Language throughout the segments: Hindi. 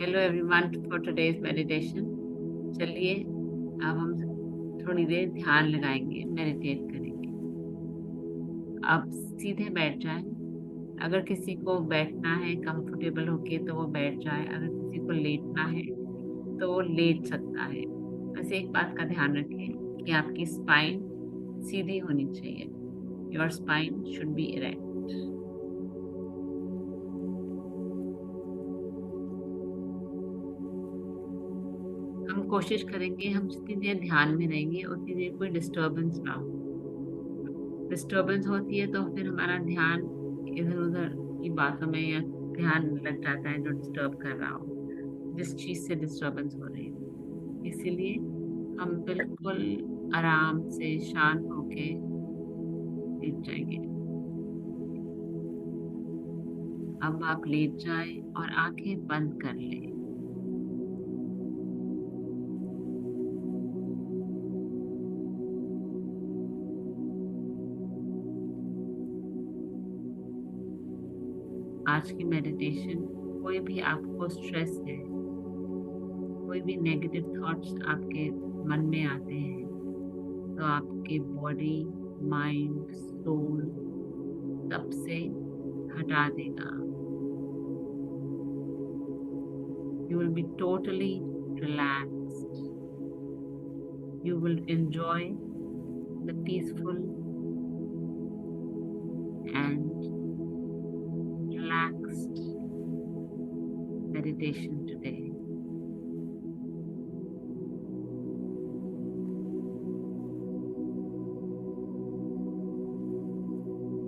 Hello everyone for today's meditation. चलिए अब हम थोड़ी देर ध्यान लगाएंगे, मेडिटेट करेंगे। आप सीधे बैठ जाएं। अगर किसी को बैठना है कंफर्टेबल होके तो वो बैठ जाए, अगर किसी को लेटना है तो वो लेट सकता है। बस एक बात का ध्यान रखें कि आपकी स्पाइन सीधी होनी चाहिए। Your spine should be erect. हम कोशिश करेंगे, हम जितनी देर ध्यान में रहेंगे उतनी देर कोई डिस्टरबेंस ना हो। डिस्टरबेंस होती है तो फिर हमारा ध्यान इधर उधर की बातों में या ध्यान लग जाता है जो डिस्टर्ब कर रहा हो, जिस चीज से डिस्टरबेंस हो रही है। इसीलिए हम बिल्कुल आराम से शांत होके लेट जाएंगे। अब आप लेट जाएं और आंखें बंद कर लें। आज की मेडिटेशन, कोई भी आपको स्ट्रेस है, कोई भी नेगेटिव थॉट्स आपके मन में आते हैं तो आपके बॉडी, माइंड, सोल सब से हटा देगा। You will be totally relaxed. You will enjoy the peaceful and relaxed meditation today.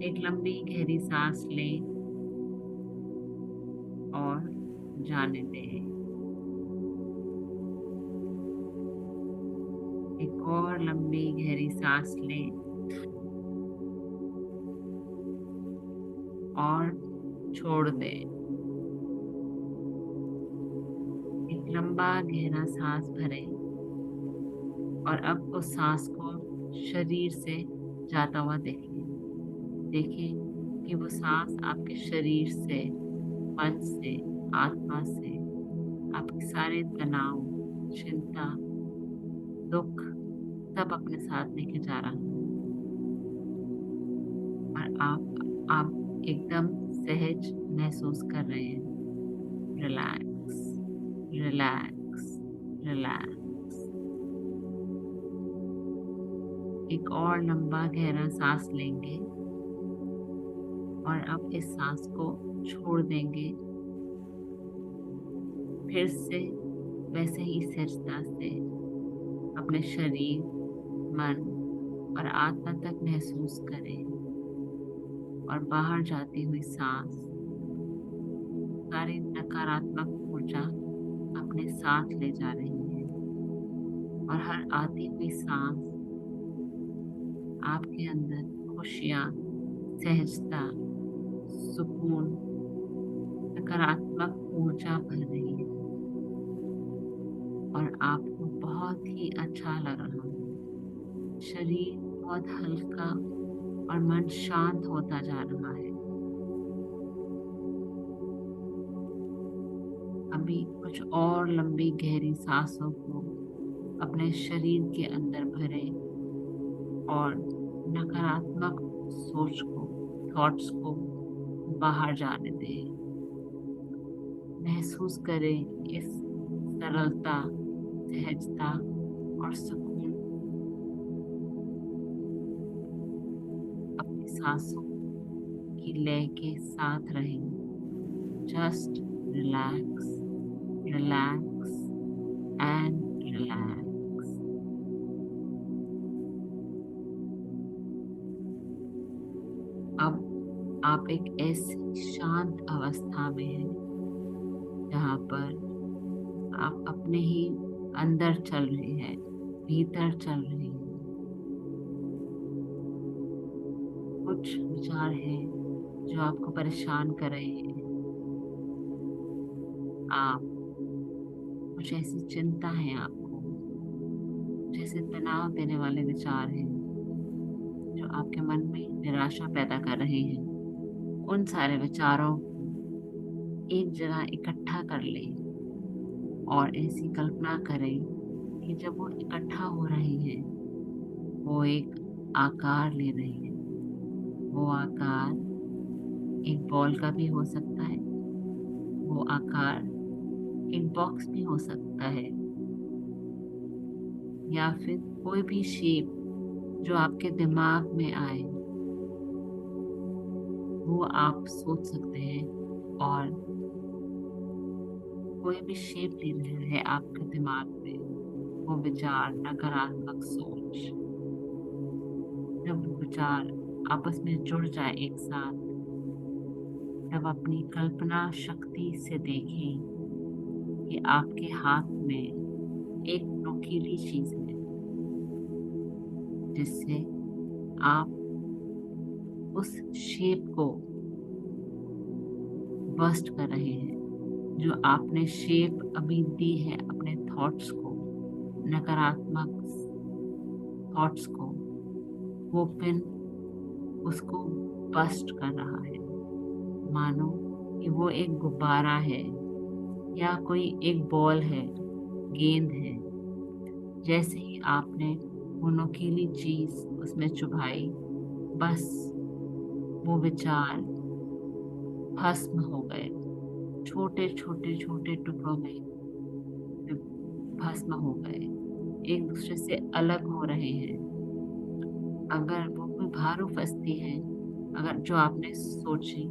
एक लंबी गहरी सांस लें और जाने दें। एक और लंबी गहरी सांस लें और छोड़ दें। एक लंबा गहरा सांस भरें और अब उस सांस को शरीर से जाता हुआ देखें। देखें कि वो सांस आपके शरीर से, मन से, आत्मा से आपके सारे तनाव, चिंता, दुख सब अपने साथ लेके जा रहा है। और आप एकदम सहज महसूस कर रहे हैं। Relax, relax, relax. एक और लंबा गहरा सांस लेंगे और अब इस सांस को छोड़ देंगे। फिर से वैसे ही सहजता से अपने शरीर, मन और आत्मा तक महसूस करें और बाहर जाती हुई सांस सारी नकारात्मक ऊर्जा अपने साथ ले जा रही है। और हर आती हुई सांस आपके अंदर खुशियाँ, सहजता, सुकून, सकारात्मक ऊर्जा भर रही है और आपको बहुत ही अच्छा लग रहा है। शरीर बहुत हल्का और मन शांत होता जा रहा है। अभी कुछ और लंबी गहरी सांसों को अपने शरीर के अंदर भरें और नकारात्मक सोच को, थॉट्स को बाहर जाने दें। महसूस करें इस सरलता, सहजता और सुकून। अपनी सांसों की लय के साथ रहें। Just relax, relax and relax. अब आप एक ऐसी शांत अवस्था में हैं जहाँ पर आप अपने ही अंदर चल रहे हैं, भीतर चल रहे हैं। कुछ विचार हैं जो आपको परेशान कर रहे हैं। आप कुछ ऐसी चिंता है आपको, जैसे तनाव देने वाले विचार हैं जो आपके मन में निराशा पैदा कर रहे हैं। उन सारे विचारों को एक जगह इकट्ठा कर लें और ऐसी कल्पना करें कि जब वो इकट्ठा हो रहे हैं, वो एक आकार ले रहे हैं। वो आकार एक बॉल का भी हो सकता है, वो आकार एक बॉक्स भी हो सकता है, या फिर कोई भी शेप जो आपके दिमाग में आए वो आप सोच सकते हैं। और कोई भी शेप ले रहा है आपके दिमाग में, वो विचार, नकारात्मक सोच, जब वो विचार आपस में जुड़ जाए एक साथ, तब अपनी कल्पना शक्ति से देखें कि आपके हाथ में एक नुकीली चीज है, जिससे आप उस शेप को बस्ट कर रहे हैं। जो आपने शेप अभी दी है अपने थॉट्स को, नकारात्मक थॉट्स को, वो पिन उसको बस्ट कर रहा है। मानो कि वो एक गुब्बारा है या कोई एक बॉल है, गेंद है। जैसे ही आपने वो नुकीली चीज उसमें चुभाई, बस वो विचार भस्म हो गए, छोटे छोटे छोटे टुकड़ों में भस्म हो गए, एक दूसरे से अलग हो रहे हैं। अगर वो कोई भारू फंसती है, अगर जो आपने सोची,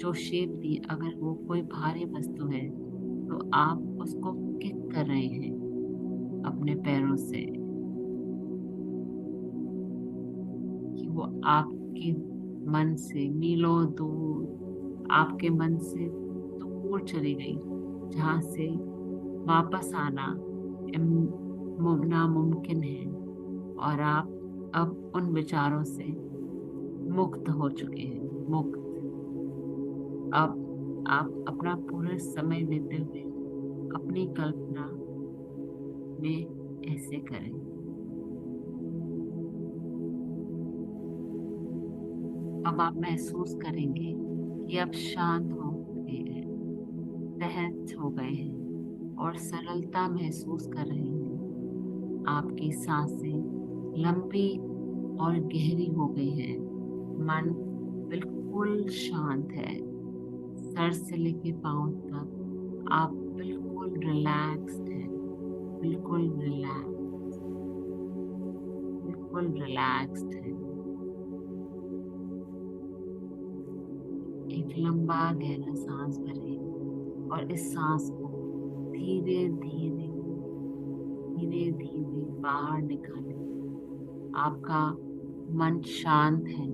जो शेप दी, अगर वो कोई भारी वस्तु है, तो आप उसको किक कर रहे हैं अपने पैरों से, कि वो आपके मन से मीलों दूर, आपके मन से दूर चली गई, जहां से वापस आना नामुमकिन है। और आप अब उन विचारों से मुक्त हो चुके हैं, मुक्त। अब आप अपना पूरा समय देते हुए अपनी कल्पना में ऐसे करें। अब आप महसूस करेंगे कि आप शांत हो गए हैं, सहज हो गए हैं और सरलता महसूस कर रहे हैं। आपकी सांसें लंबी और गहरी हो गई है। मन बिल्कुल शांत है। सर से लेके पांव तक आप बिल्कुल रिलैक्स्ड हैं, बिल्कुल रिलैक्स, बिल्कुल रिलैक्स्ड हैं। एक लंबा गहरा सांस भरें और इस सांस को धीरे धीरे धीरे धीरे बाहर निकालें। आपका मन शांत है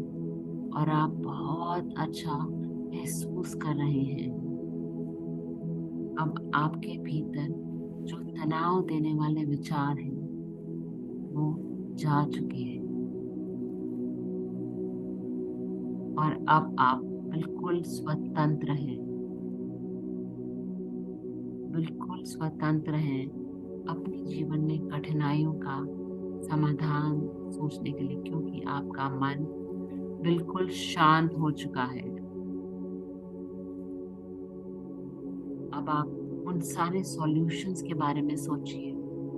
और आप बहुत अच्छा महसूस कर रहे हैं। अब आपके भीतर जो तनाव देने वाले विचार हैं वो जा चुके हैं और अब आप बिल्कुल स्वतंत्र हैं, बिल्कुल स्वतंत्र हैं अपने जीवन में कठिनाइयों का समाधान सोचने के लिए, क्योंकि आपका मन बिल्कुल शांत हो चुका है। अब आप उन सारे सॉल्यूशंस के बारे में सोचिए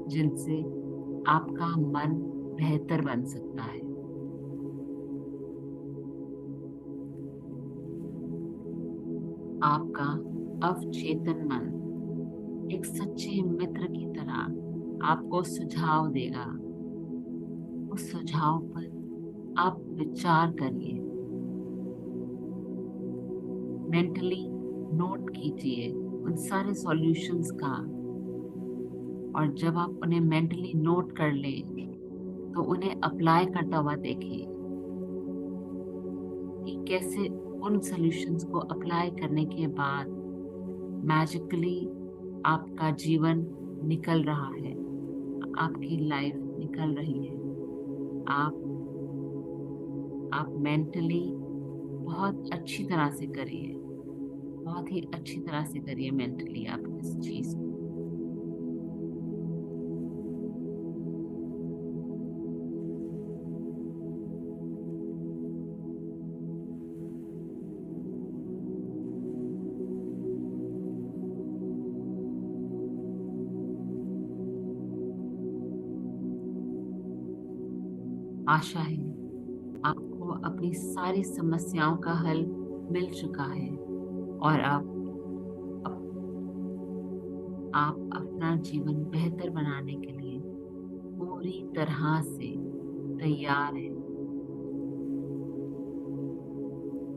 जिनसे आपका मन बेहतर बन सकता है। आपका अवचेतन मन एक सच्चे मित्र की तरह आपको सुझाव देगा। उस सुझाव पर आप विचार करिए, मेंटली नोट कीजिए उन सारे सॉल्यूशंस का। और जब आप उन्हें मेंटली नोट कर लें तो उन्हें अप्लाई करता हुआ देखिए कि कैसे उन सॉल्यूशंस को अप्लाई करने के बाद मैजिकली आपका जीवन निकल रहा है, आपकी लाइफ निकल रही है। आप आप मेंटली बहुत अच्छी तरह से करिए, बहुत ही अच्छी तरह से करिए मेंटली आप इस चीज को। आशा है आपको अपनी सारी समस्याओं का हल मिल चुका है और आप अपना जीवन बेहतर बनाने के लिए पूरी तरह से तैयार हैं।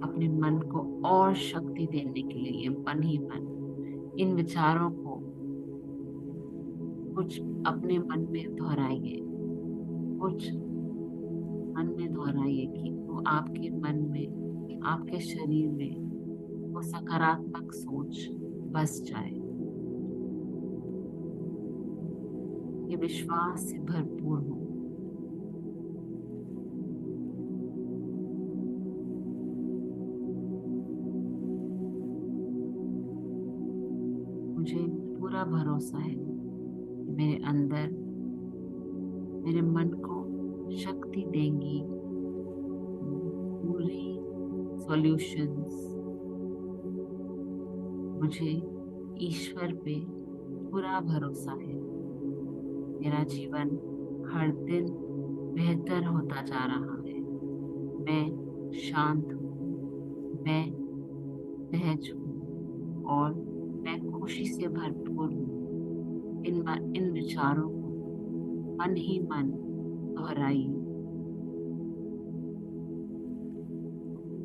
अपने मन को और शक्ति देने के लिए मन ही मन इन विचारों को कुछ अपने मन में दोहराइए, कुछ मन में दोहराइए कि वो आपके मन में, आपके शरीर में वो सकारात्मक सोच बस जाए। ये विश्वास से भरपूर हो। मुझे पूरा भरोसा है कि मेरे अंदर मेरे मन को शक्ति देंगी पूरी सॉल्यूशंस। मुझे ईश्वर पे पूरा भरोसा है। मेरा जीवन हर दिन बेहतर होता जा रहा है। मैं शांत हूँ, मैं सहज हूँ और मैं खुशी से भरपूर हूँ। इन विचारों को मन ही मन दोहराइए।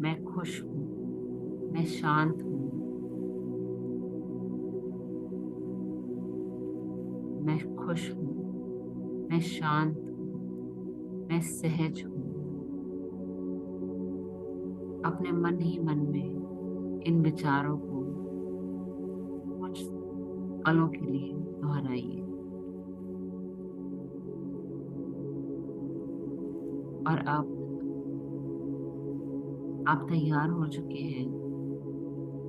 मैं खुश हूँ, मैं शांत हूँ, मैं खुश हूँ, मैं शांत हूँ, मैं सहज हूँ। अपने मन ही मन में इन विचारों को कुछ पलों के लिए दोहराइए और अब आप तैयार हो चुके हैं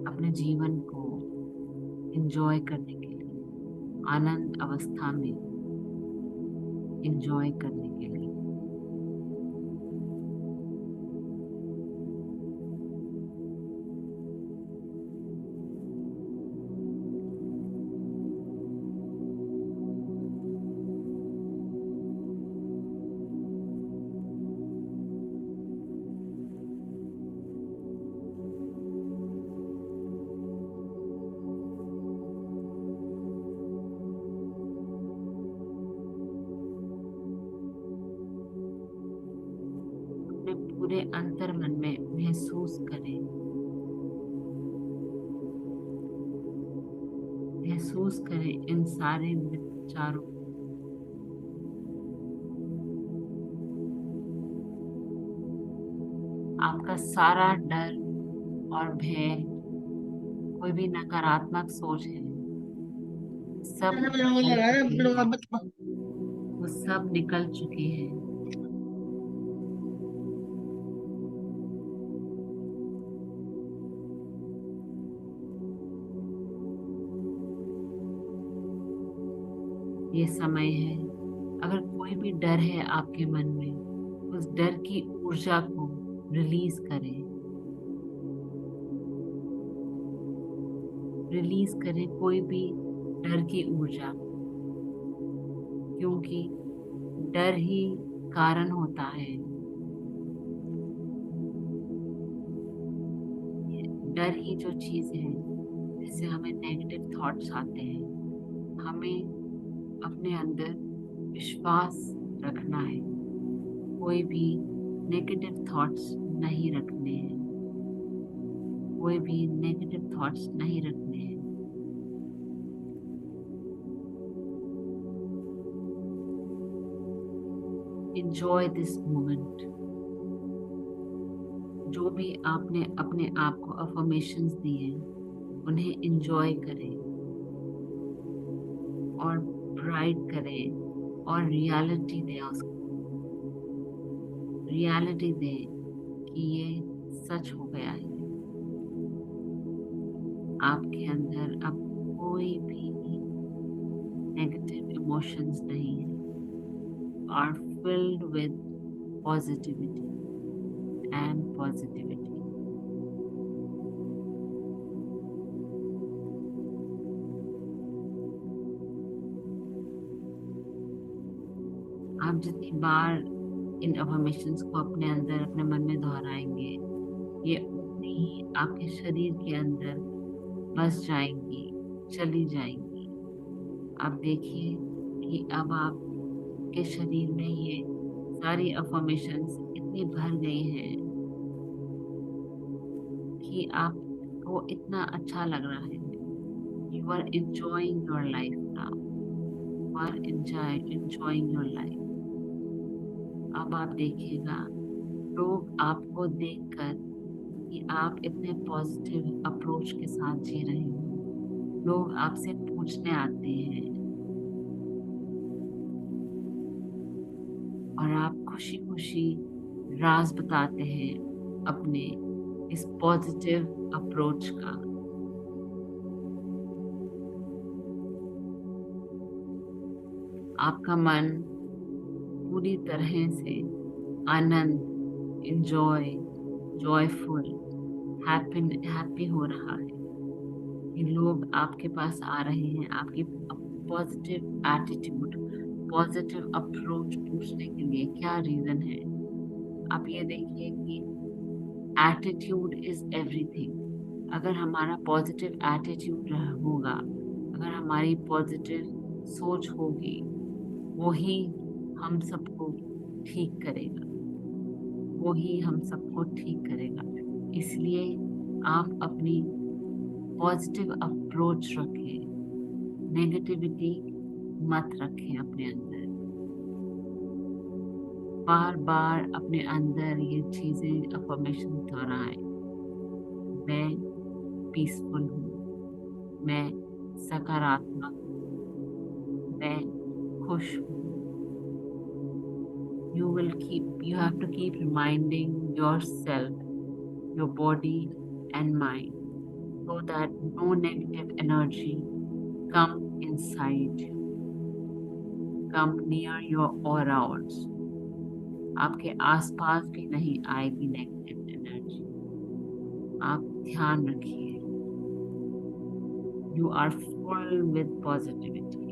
अपने जीवन को एंजॉय करने के लिए, आनंद अवस्था में एंजॉय करने के लिए। अपने पूरे अंतर मन में महसूस करें, महसूस करें इन सारे विचारों को। आपका सारा डर और भय, कोई भी नकारात्मक सोच है, सब निकल चुके हैं, वो सब निकल चुके हैं। ये समय है, अगर कोई भी डर है आपके मन में, उस डर की ऊर्जा को रिलीज करें, रिलीज करें कोई भी डर की ऊर्जा, क्योंकि डर ही कारण होता है। डर ही जो चीज है जिससे हमें नेगेटिव थॉट्स आते हैं। हमें अपने अंदर विश्वास रखना है, कोई भी नेगेटिव थॉट्स नहीं रखने हैं, कोई भी नेगेटिव थॉट्स नहीं रखने हैं। Enjoy this moment. जो भी आपने अपने आप को अफर्मेशंस दिए उन्हें एंजॉय करें और ब्राइट करें और रियलिटी दें उसको, रियलिटी दें कि ये सच हो गया है। आपके अंदर अब कोई भी नेगेटिव इमोशंस नहीं है, are filled with positivity and positivity. आप जितनी बार इन अफर्मेशंस को अपने अंदर अपने मन में दोहराएंगे, ये उतनी ही आपके शरीर के अंदर बस जाएंगी, चली जाएंगी। आप देखिए कि अब आपके शरीर में ये सारी अफर्मेशंस इतनी भर गई हैं कि आपको इतना अच्छा लग रहा है। You are enjoying your life now. You are enjoying your life. अब आप देखिएगा लोग आपको देखकर कि आप इतने पॉजिटिव अप्रोच के साथ जी रहे हो, लोग आपसे पूछने आते हैं और आप खुशी खुशी राज बताते हैं अपने इस पॉजिटिव अप्रोच का। आपका मन पूरी तरह से आनंद, इंजॉय, जॉयफुल, हैप्पी हो रहा है कि लोग आपके पास आ रहे हैं आपकी पॉजिटिव एटीट्यूड, पॉजिटिव अप्रोच पूछने के लिए। क्या रीजन है? आप ये देखिए कि एटीट्यूड इज एवरीथिंग। अगर हमारा पॉजिटिव एटीट्यूड होगा, अगर हमारी पॉजिटिव सोच होगी, वही हम सबको ठीक करेगा, वही हम सबको ठीक करेगा। इसलिए आप अपनी पॉजिटिव अप्रोच रखें, नेगेटिविटी मत रखें अपने अंदर। बार बार अपने अंदर ये चीजें अफर्मेशन दोहराएं। मैं पीसफुल हूँ, मैं सकारात्मक हूँ, मैं खुश हूँ। You have to keep reminding yourself, your body and mind, so that no negative energy come inside you, come near your aura also. आपके आसपास भी नहीं आएगी नेगेटिव एनर्जी। आप ध्यान रखिए, you are full with positivity.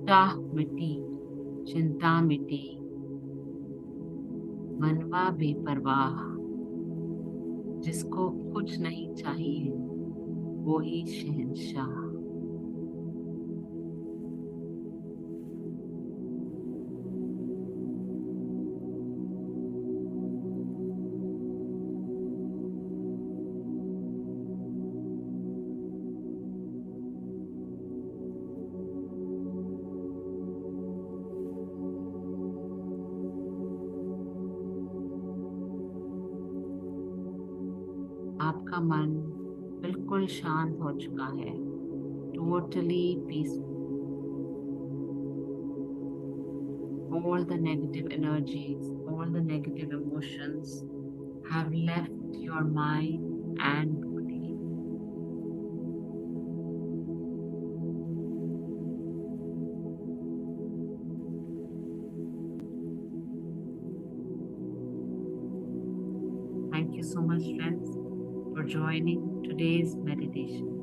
चाह मिटी, चिंता मिटी, मनवा बेपरवाह। जिसको कुछ नहीं चाहिए वो ही शहंशाह। आपका मन बिल्कुल शांत हो चुका है, totally peaceful. All the negative energies, all the negative emotions have left your mind and body. Thank you so much, friends, for joining today's meditation.